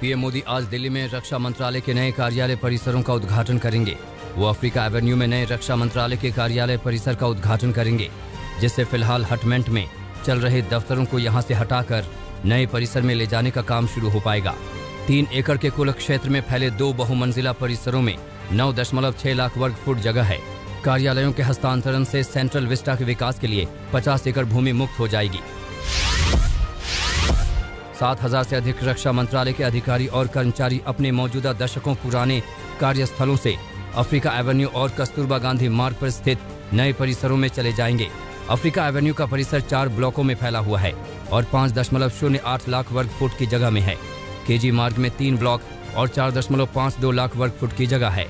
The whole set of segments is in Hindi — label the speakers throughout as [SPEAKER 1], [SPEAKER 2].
[SPEAKER 1] पीएम मोदी आज दिल्ली में रक्षा मंत्रालय के नए कार्यालय परिसरों का उद्घाटन करेंगे। वो अफ्रीका एवेन्यू में नए रक्षा मंत्रालय के कार्यालय परिसर का उद्घाटन करेंगे, जिससे फिलहाल हटमेंट में चल रहे दफ्तरों को यहां से हटाकर नए परिसर में ले जाने का काम शुरू हो पाएगा। 3 एकड़ के कुल क्षेत्र में फैले 2 बहुमंजिला परिसरों में 9.6 लाख वर्ग फुट जगह है। कार्यालयों के हस्तांतरण से सेंट्रल विस्टा के विकास के लिए 50 एकड़ भूमि मुक्त हो जाएगी। 7,000 से अधिक रक्षा मंत्रालय के अधिकारी और कर्मचारी अपने मौजूदा दशकों पुराने कार्यस्थलों से अफ्रीका एवेन्यू और कस्तूरबा गांधी मार्ग पर स्थित नए परिसरों में चले जाएंगे। अफ्रीका एवेन्यू का परिसर 4 ब्लॉकों में फैला हुआ है और 5.08 लाख वर्ग फुट की जगह में है। केजी मार्ग में 3 ब्लॉक और 4.52 लाख वर्ग फुट की जगह है।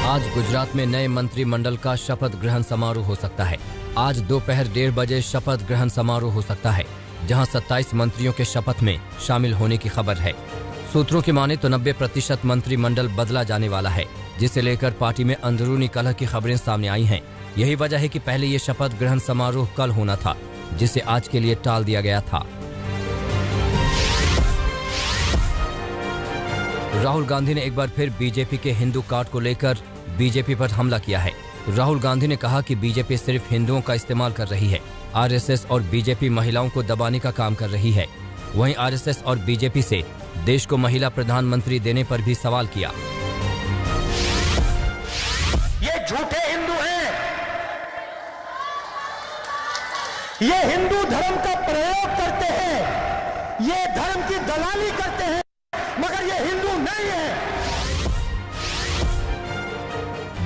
[SPEAKER 1] आज गुजरात में नए मंत्रिमंडल का शपथ ग्रहण समारोह हो सकता है। आज दोपहर 1:30 बजे शपथ ग्रहण समारोह हो सकता है, जहां 27 मंत्रियों के शपथ में शामिल होने की खबर है। सूत्रों की माने तो 90% मंत्रिमंडल बदला जाने वाला है, जिसे लेकर पार्टी में अंदरूनी कलह की खबरें सामने आई हैं। यही वजह है कि पहले ये शपथ ग्रहण समारोह कल होना था, जिसे आज के लिए टाल दिया गया था। राहुल गांधी ने एक बार फिर बीजेपी के हिंदू कार्ड को लेकर बीजेपी पर हमला किया है। राहुल गांधी ने कहा कि बीजेपी सिर्फ हिंदुओं का इस्तेमाल कर रही है। आरएसएस और बीजेपी महिलाओं को दबाने का काम कर रही है। वहीं आरएसएस और बीजेपी से देश को महिला प्रधानमंत्री देने पर भी सवाल किया।
[SPEAKER 2] ये झूठे हिंदू हैं, ये हिंदू धर्म का प्रयोग करते हैं, ये धर्म की दलाली करते हैं, मगर ये हिंदू नहीं है।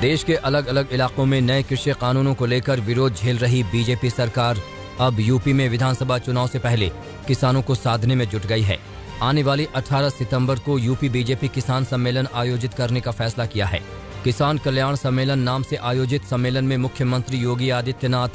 [SPEAKER 1] देश के अलग अलग इलाकों में नए कृषि कानूनों को लेकर विरोध झेल रही बीजेपी सरकार अब यूपी में विधानसभा चुनाव से पहले किसानों को साधने में जुट गई है। आने वाली 18 सितंबर को यूपी बीजेपी किसान सम्मेलन आयोजित करने का फैसला किया है। किसान कल्याण सम्मेलन नाम से आयोजित सम्मेलन में मुख्यमंत्री योगी आदित्यनाथ,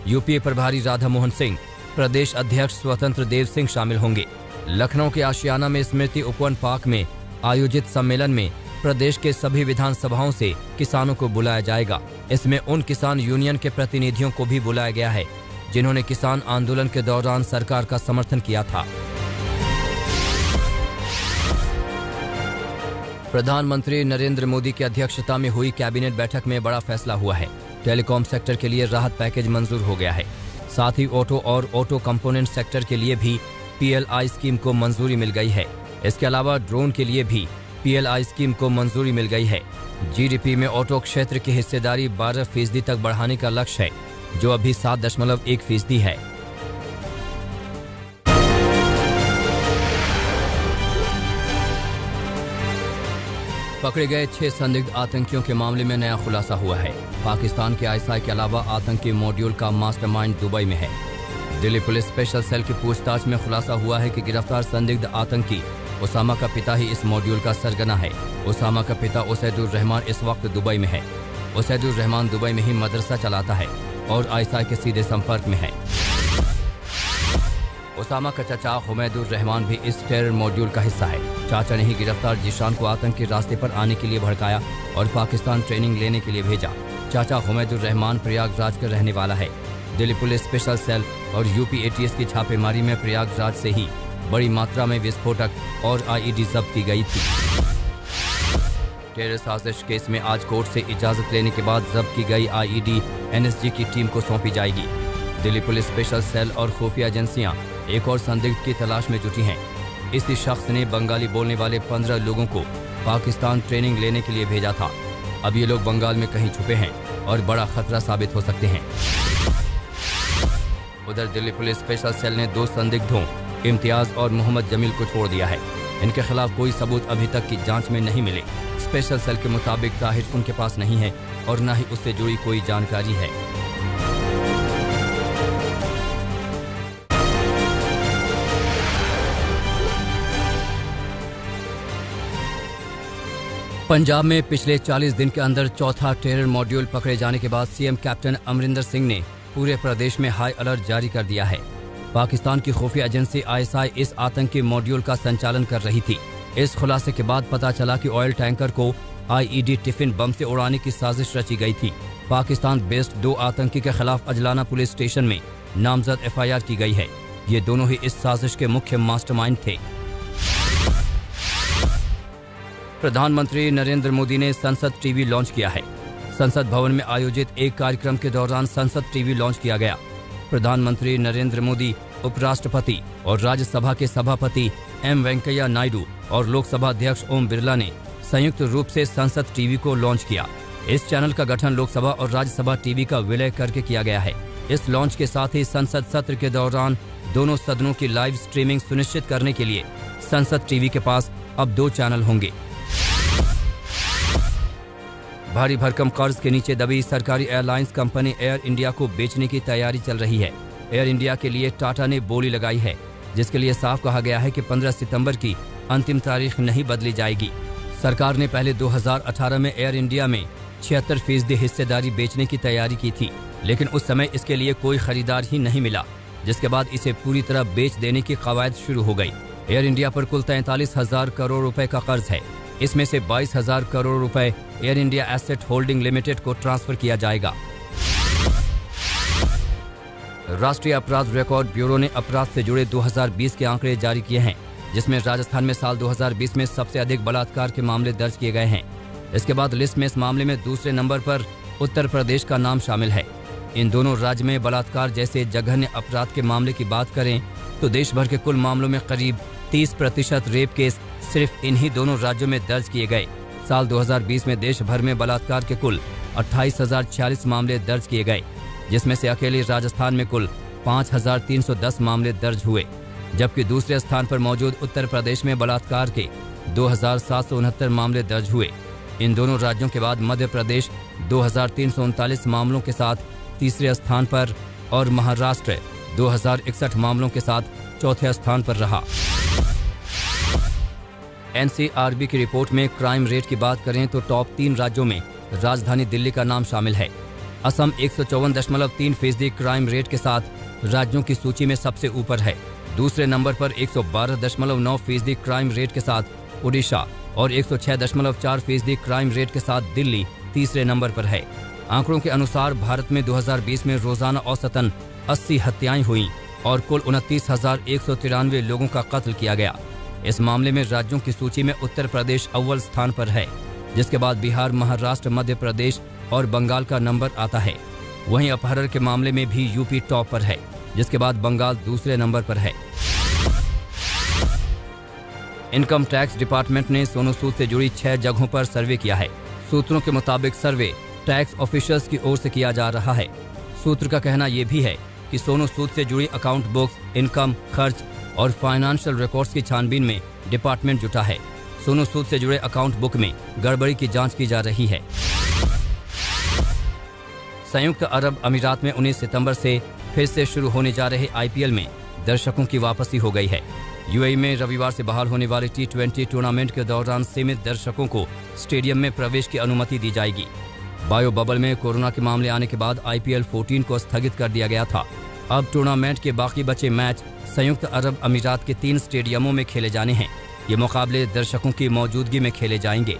[SPEAKER 1] यूपीए प्रभारी राधा मोहन सिंह, प्रदेश अध्यक्ष स्वतंत्र देव सिंह शामिल होंगे। लखनऊ के आशियाना में स्मृति उपवन पार्क में आयोजित सम्मेलन में प्रदेश के सभी विधानसभाओं से किसानों को बुलाया जाएगा। इसमें उन किसान यूनियन के प्रतिनिधियों को भी बुलाया गया है, जिन्होंने किसान आंदोलन के दौरान सरकार का समर्थन किया था। प्रधानमंत्री नरेंद्र मोदी की अध्यक्षता में हुई कैबिनेट बैठक में बड़ा फैसला हुआ है। टेलीकॉम सेक्टर के लिए राहत पैकेज मंजूर हो गया है। साथ ही ऑटो और ऑटो कंपोनेंट सेक्टर के लिए भी PLI स्कीम को मंजूरी मिल गई है। इसके अलावा ड्रोन के लिए भी PLI स्कीम को मंजूरी मिल गई है। GDP में ऑटो क्षेत्र की हिस्सेदारी 12% तक बढ़ाने का लक्ष्य है, जो अभी 7.1% है। पकड़े गए 6 संदिग्ध आतंकियों के मामले में नया खुलासा हुआ है। पाकिस्तान के ISI के अलावा आतंकी मॉड्यूल का मास्टरमाइंड दुबई में है। दिल्ली पुलिस स्पेशल सेल की पूछताछ में खुलासा हुआ है कि गिरफ्तार संदिग्ध आतंकी उसामा का पिता ही इस मॉड्यूल का सरगना है। उसामा का पिता उसैदुर रहमान इस वक्त दुबई में है। उसैदुर रहमान दुबई में ही मदरसा चलाता है और ISI के सीधे संपर्क में है। उसामा का चाचा हुमैदुर रहमान भी इस टेरर मॉड्यूल का हिस्सा है। चाचा ने ही गिरफ्तार जीशान को आतंकी रास्ते पर आने के लिए भड़काया और पाकिस्तान ट्रेनिंग लेने के लिए भेजा। चाचा हुमैदुर रहमान प्रयागराज का रहने वाला है। दिल्ली पुलिस स्पेशल सेल और यूपी ATS की छापेमारी में प्रयागराज से ही बड़ी मात्रा में विस्फोटक और IED जब्त की गई थी। टेरर साजिश केस में आज कोर्ट से इजाजत लेने के बाद जब्त की गई IED NSG की टीम को सौंपी जाएगी। दिल्ली पुलिस स्पेशल सेल और खुफिया एजेंसियां एक और संदिग्ध की तलाश में जुटी हैं। इसी शख्स ने बंगाली बोलने वाले 15 लोगों को पाकिस्तान ट्रेनिंग लेने के लिए भेजा था। अब ये लोग बंगाल में कहीं छुपे हैं और बड़ा खतरा साबित हो सकते हैं। उधर दिल्ली पुलिस स्पेशल सेल ने 2 संदिग्धों इम्तियाज और मोहम्मद जमील को छोड़ दिया है। इनके खिलाफ कोई सबूत अभी तक की जांच में नहीं मिले। स्पेशल सेल के मुताबिक ताहिर उनके पास नहीं है और न ही उससे जुड़ी कोई जानकारी है। पंजाब में पिछले 40 दिन के अंदर चौथा टेरर मॉड्यूल पकड़े जाने के बाद CM कैप्टन अमरिंदर सिंह ने पूरे प्रदेश में हाई अलर्ट जारी कर दिया है। पाकिस्तान की खुफिया एजेंसी ISI इस आतंकी मॉड्यूल का संचालन कर रही थी। इस खुलासे के बाद पता चला कि ऑयल टैंकर को आईईडी टिफिन बम से उड़ाने की साजिश रची गई थी। पाकिस्तान बेस्ड 2 आतंकी के खिलाफ अजलाना पुलिस स्टेशन में नामजद एफआईआर की गई है। ये दोनों ही इस साजिश के मुख्य मास्टरमाइंड थे। प्रधानमंत्री नरेंद्र मोदी ने संसद टीवी लॉन्च किया है। संसद भवन में आयोजित एक कार्यक्रम के दौरान संसद टीवी लॉन्च किया गया। प्रधानमंत्री नरेंद्र मोदी, उपराष्ट्रपति और राज्यसभा के सभापति एम वेंकैया नायडू और लोकसभा अध्यक्ष ओम बिरला ने संयुक्त रूप से संसद टीवी को लॉन्च किया। इस चैनल का गठन लोकसभा और राज्यसभा टीवी का विलय करके किया गया है। इस लॉन्च के साथ ही संसद सत्र के दौरान दोनों सदनों की लाइव स्ट्रीमिंग सुनिश्चित करने के लिए संसद टीवी के पास अब 2 चैनल होंगे। भारी भरकम कर्ज के नीचे दबी सरकारी एयरलाइंस कंपनी एयर इंडिया को बेचने की तैयारी चल रही है। एयर इंडिया के लिए टाटा ने बोली लगाई है, जिसके लिए साफ कहा गया है कि 15 सितंबर की अंतिम तारीख नहीं बदली जाएगी। सरकार ने पहले 2018 में एयर इंडिया में 76% हिस्सेदारी बेचने की तैयारी की थी, लेकिन उस समय इसके लिए कोई खरीदार ही नहीं मिला, जिसके बाद इसे पूरी तरह बेच देने की कवायद शुरू हो गई। एयर इंडिया पर कुल 43,000 करोड़ रुपए का कर्ज है। इसमें से 22,000 करोड़ रुपए air India asset holding limited को ट्रांसफर किया जाएगा। राष्ट्रीय अपराध रिकॉर्ड ब्यूरो ने अपराध से जुड़े 2020 के आंकड़े जारी किए हैं, जिसमें राजस्थान में साल 2020 में सबसे अधिक बलात्कार के मामले दर्ज किए गए हैं। इसके बाद लिस्ट में इस मामले में दूसरे नंबर पर उत्तर प्रदेश का नाम शामिल है। इन दोनों राज्य में बलात्कार जैसे जघन्य अपराध के मामले की बात करें तो देश भर के कुल मामलों में करीब 30% रेप केस सिर्फ इन्हीं दोनों राज्यों में दर्ज किए गए। साल 2020 में देश भर में बलात्कार के कुल 28,046 मामले दर्ज किए गए, जिसमें से अकेले राजस्थान में कुल 5,310 मामले दर्ज हुए, जबकि दूसरे स्थान पर मौजूद उत्तर प्रदेश में बलात्कार के 2,769 मामले दर्ज हुए। इन दोनों राज्यों के बाद मध्य प्रदेश 2,339 मामलों के साथ तीसरे स्थान पर और महाराष्ट्र 2,061 मामलों के साथ चौथे स्थान पर रहा। एनसीआरबी की रिपोर्ट में क्राइम रेट की बात करें तो टॉप 3 राज्यों में राजधानी दिल्ली का नाम शामिल है। असम 154.3% क्राइम रेट के साथ राज्यों की सूची में सबसे ऊपर है। दूसरे नंबर पर 112.9% क्राइम रेट के साथ उड़ीसा और 106.4% क्राइम रेट के साथ दिल्ली तीसरे नंबर पर है। आंकड़ों के अनुसार भारत में 2020 में रोजाना औसतन 80 हत्याएं हुई और कुल 29,193 लोगों का कत्ल किया गया। इस मामले में राज्यों की सूची में उत्तर प्रदेश अव्वल स्थान पर है, जिसके बाद बिहार, महाराष्ट्र, मध्य प्रदेश और बंगाल का नंबर आता है। वहीं अपहरण के मामले में भी यूपी टॉप पर है, जिसके बाद बंगाल दूसरे नंबर पर है। इनकम टैक्स डिपार्टमेंट ने सोनू सूद से जुड़ी 6 जगहों पर सर्वे किया है। सूत्रों के मुताबिक सर्वे टैक्स ऑफिशियल्स की ओर से किया जा रहा है। सूत्र का कहना यह भी है कि सोनू सूद से जुड़ी अकाउंट बुक्स, इनकम, खर्च और फाइनेंशियल रिकॉर्ड्स की छानबीन में डिपार्टमेंट जुटा है। सोनू सूद से जुड़े अकाउंट बुक में गड़बड़ी की जांच की जा रही है। संयुक्त अरब अमीरात में 19 सितंबर से फिर से शुरू होने जा रहे आईपीएल में दर्शकों की वापसी हो गई है। यूएई में रविवार से बहाल होने वाले T20 टूर्नामेंट के दौरान सीमित दर्शकों को स्टेडियम में प्रवेश की अनुमति दी जाएगी। बायो बबल में कोरोना के मामले आने के बाद IPL 14 को स्थगित कर दिया गया था। अब टूर्नामेंट के बाकी बचे मैच संयुक्त अरब अमीरात के 3 स्टेडियमों में खेले जाने हैं। ये मुकाबले दर्शकों की मौजूदगी में खेले जाएंगे।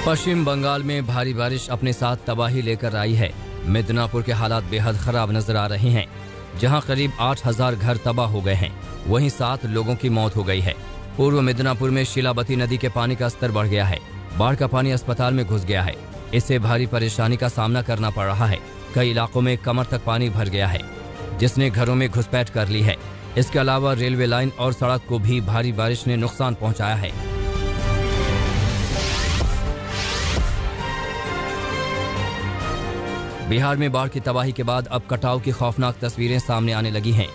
[SPEAKER 1] पश्चिम बंगाल में भारी बारिश अपने साथ तबाही लेकर आई है। मिदनापुर के हालात बेहद खराब नजर आ रहे हैं, जहां करीब 8,000 घर तबाह हो गए हैं। वहीं 7 लोगों की मौत हो गई है। पूर्व मिदनापुर में शीलावती नदी के पानी का स्तर बढ़ गया है। बाढ़ का पानी अस्पताल में घुस गया है। इससे भारी परेशानी का सामना करना पड़ रहा है। कई इलाकों में कमर तक पानी भर गया है, जिसने घरों में घुसपैठ कर ली है। इसके अलावा रेलवे लाइन और सड़क को भी भारी बारिश ने नुकसान पहुंचाया है। बिहार में बाढ़ की तबाही के बाद अब कटाव की खौफनाक तस्वीरें सामने आने लगी हैं।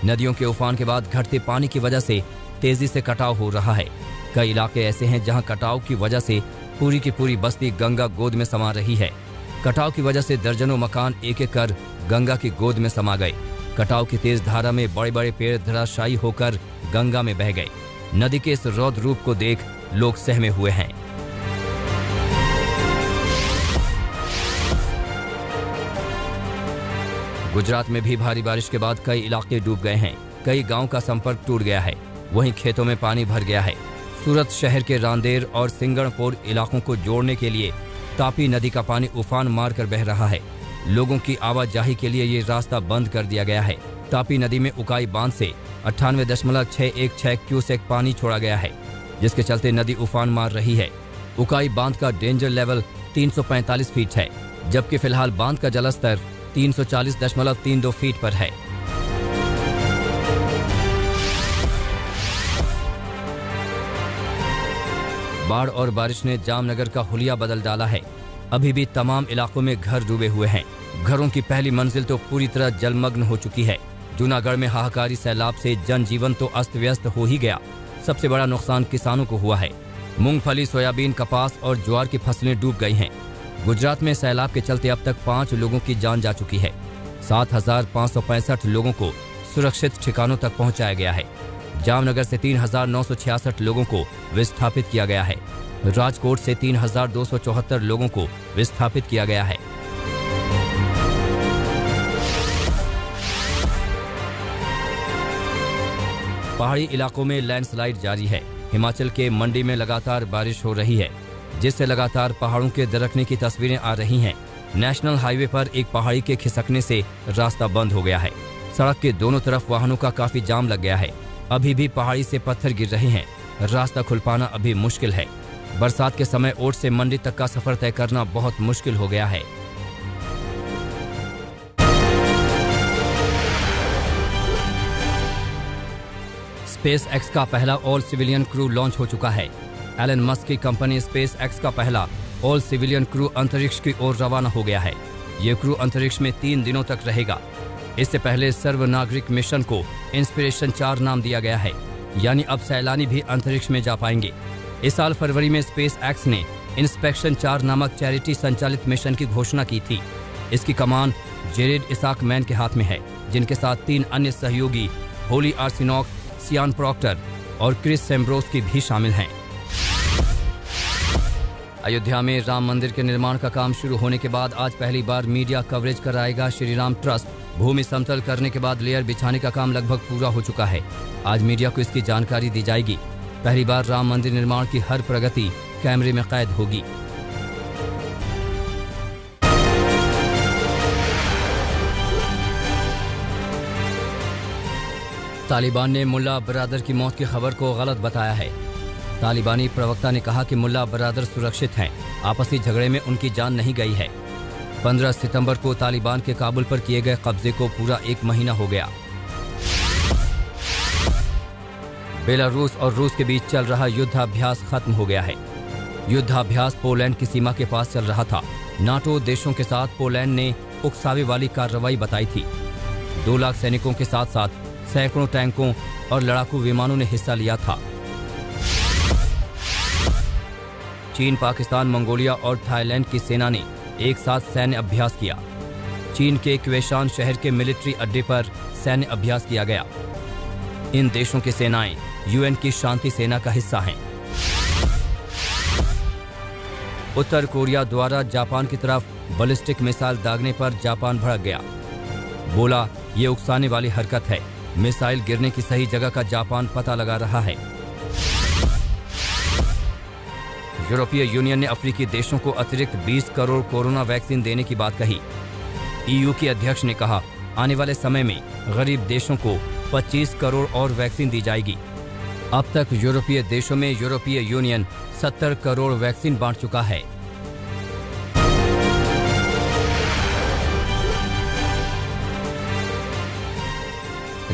[SPEAKER 1] नदियों के उफान के बाद घटते पानी की वजह से तेजी से कटाव हो रहा है। कई इलाके ऐसे हैं जहां कटाव की वजह से पूरी की पूरी बस्ती गंगा गोद में समा रही है। कटाव की वजह से दर्जनों मकान एक एक कर गंगा की गोद में समा गए। कटाव की तेज धारा में बड़े बड़े पेड़ धराशायी होकर गंगा में बह गए। नदी के इस रौद्र रूप को देख लोग सहमे हुए हैं। गुजरात में भी भारी बारिश के बाद कई इलाके डूब गए हैं। कई गांव का संपर्क टूट गया है, वहीं खेतों में पानी भर गया है। सूरत शहर के रांदेर और सिंगणपुर इलाकों को जोड़ने के लिए तापी नदी का पानी उफान मारकर बह रहा है। लोगों की आवाजाही के लिए ये रास्ता बंद कर दिया गया है। तापी नदी में उकाई बांध से 98.616 क्यूसेक पानी छोड़ा गया है, जिसके चलते नदी उफान मार रही है। उकाई बांध का डेंजर लेवल 345 फीट है, जबकि फिलहाल बांध का जलस्तर 340.32 फीट पर है। बाढ़ और बारिश ने जामनगर का हुलिया बदल डाला है। अभी भी तमाम इलाकों में घर डूबे हुए हैं। घरों की पहली मंजिल तो पूरी तरह जलमग्न हो चुकी है। जूनागढ़ में हाहाकारी सैलाब से जनजीवन तो अस्त व्यस्त हो ही गया। सबसे बड़ा नुकसान किसानों को हुआ है। मूंगफली, सोयाबीन, कपास और ज्वार की फसलें डूब गई हैं। गुजरात में सैलाब के चलते अब तक 5 लोगों की जान जा चुकी है। 7,565 लोगों को सुरक्षित ठिकानों तक पहुंचाया गया है। जामनगर से 3,966 लोगों को विस्थापित किया गया है। राजकोट से 3,274 लोगों को विस्थापित किया गया है। पहाड़ी इलाकों में लैंडस्लाइड जारी है। हिमाचल के मंडी में लगातार बारिश हो रही है, जिससे लगातार पहाड़ों के दरकने की तस्वीरें आ रही हैं। नेशनल हाईवे पर एक पहाड़ी के खिसकने से रास्ता बंद हो गया है। सड़क के दोनों तरफ वाहनों का काफी जाम लग गया है। अभी भी पहाड़ी से पत्थर गिर रहे हैं। रास्ता खुल पाना अभी मुश्किल है। बरसात के समय ओट से मंडी तक का सफर तय करना बहुत मुश्किल हो गया है। स्पेस एक्स का पहला ऑल सिविलियन क्रू लॉन्च हो चुका है। एलन मस्क की कंपनी स्पेस एक्स का पहला ऑल सिविलियन क्रू अंतरिक्ष की ओर रवाना हो गया है। ये क्रू अंतरिक्ष में 3 दिनों तक रहेगा। इससे पहले सर्व नागरिक मिशन को इंस्पिरेशन 4 नाम दिया गया है, यानी अब सैलानी भी अंतरिक्ष में जा पाएंगे। इस साल फरवरी में स्पेस एक्स ने इंस्पेक्शन 4 नामक चैरिटी संचालित मिशन की घोषणा की थी। इसकी कमान जेरेड इसाक मैन के हाथ में है, जिनके साथ 3 अन्य सहयोगी होली आर्सिनॉक, सियान प्रॉक्टर और क्रिस सेम्ब्रोस की भी शामिल हैं। अयोध्या में राम मंदिर के निर्माण का काम शुरू होने के बाद आज पहली बार मीडिया कवरेज कराएगा श्री राम ट्रस्ट। भूमि समतल करने के बाद लेयर बिछाने का काम लगभग पूरा हो चुका है। आज मीडिया को इसकी जानकारी दी जाएगी। पहली बार राम मंदिर निर्माण की हर प्रगति कैमरे में कैद होगी। तालिबान ने मुल्ला बरादर की मौत की खबर को गलत बताया है। तालिबानी प्रवक्ता ने कहा कि मुल्ला बरादर सुरक्षित हैं। आपसी झगड़े में उनकी जान नहीं गई है। 15 सितंबर को तालिबान के काबुल पर किए गए कब्जे को पूरा 1 महीना हो गया। बेलारूस और रूस के बीच चल रहा युद्धाभ्यास खत्म हो गया है। युद्धाभ्यास पोलैंड की सीमा के पास चल रहा था। नाटो देशों के साथ पोलैंड ने उकसावे वाली कार्रवाई बताई थी। 2 लाख सैनिकों के साथ साथ सैकड़ों टैंकों और लड़ाकू विमानों ने हिस्सा लिया था। चीन, पाकिस्तान, मंगोलिया और थाईलैंड की सेना ने एक साथ सैन्य अभ्यास किया। चीन के क्वेशान शहर के मिलिट्री अड्डे पर सैन्य अभ्यास किया गया। इन देशों की सेनाएं यूएन की शांति सेना का हिस्सा हैं। उत्तर कोरिया द्वारा जापान की तरफ बैलिस्टिक मिसाइल दागने पर जापान भड़क गया। बोला, ये उकसाने वाली हरकत है। मिसाइल गिरने की सही जगह का जापान पता लगा रहा है। यूरोपीय यूनियन ने अफ्रीकी देशों को अतिरिक्त 20 करोड़ कोरोना वैक्सीन देने की बात कही। ईयू के अध्यक्ष ने कहा, आने वाले समय में गरीब देशों को 25 करोड़ और वैक्सीन दी जाएगी। अब तक यूरोपीय देशों में यूरोपीय यूनियन 70 करोड़ वैक्सीन बांट चुका है।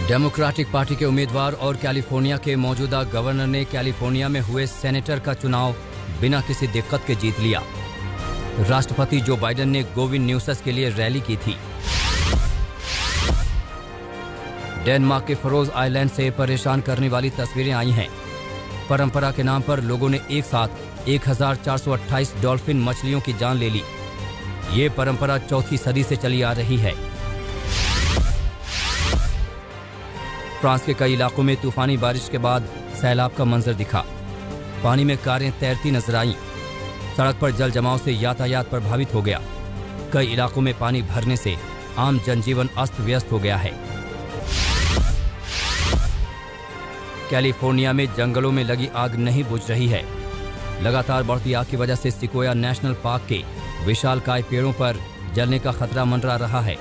[SPEAKER 1] डेमोक्रेटिक पार्टी के उम्मीदवार और कैलिफोर्निया के मौजूदा गवर्नर ने कैलिफोर्निया में हुए सेनेटर का चुनाव बिना किसी दिक्कत के जीत लिया। राष्ट्रपति जो बाइडेन ने गोविन न्यूसेस के लिए रैली की थी। डेनमार्क के फरोज आइलैंड से परेशान करने वाली तस्वीरें आई हैं। परंपरा के नाम पर लोगों ने एक साथ 1428 डॉल्फिन मछलियों की जान ले ली। ये परंपरा 4वीं सदी से चली आ रही है। फ्रांस के कई इलाकों में तूफानी बारिश के बाद सैलाब का मंजर दिखा। पानी में कारें तैरती नजर आईं। सड़क पर जल जमाव से यातायात प्रभावित हो गया। कई इलाकों में पानी भरने से आम जनजीवन अस्त व्यस्त हो गया है। कैलिफोर्निया में जंगलों में लगी आग नहीं बुझ रही है। लगातार बढ़ती आग की वजह से सिकोया नेशनल पार्क के विशालकाय पेड़ों पर जलने का खतरा मंडरा रहा है।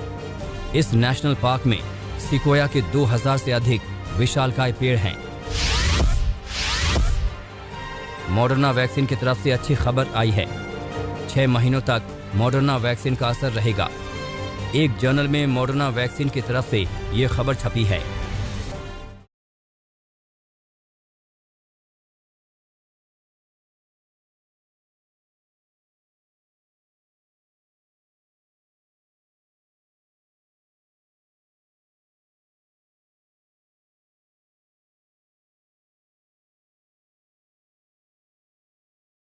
[SPEAKER 1] इस नेशनल पार्क में सिकोया के 2000 से अधिक विशालकाय पेड़ हैं। मॉडर्ना वैक्सीन की तरफ से अच्छी खबर आई है। 6 महीनों तक मॉडर्ना वैक्सीन का असर रहेगा। एक जर्नल में मॉडर्ना वैक्सीन की तरफ से ये खबर छपी है।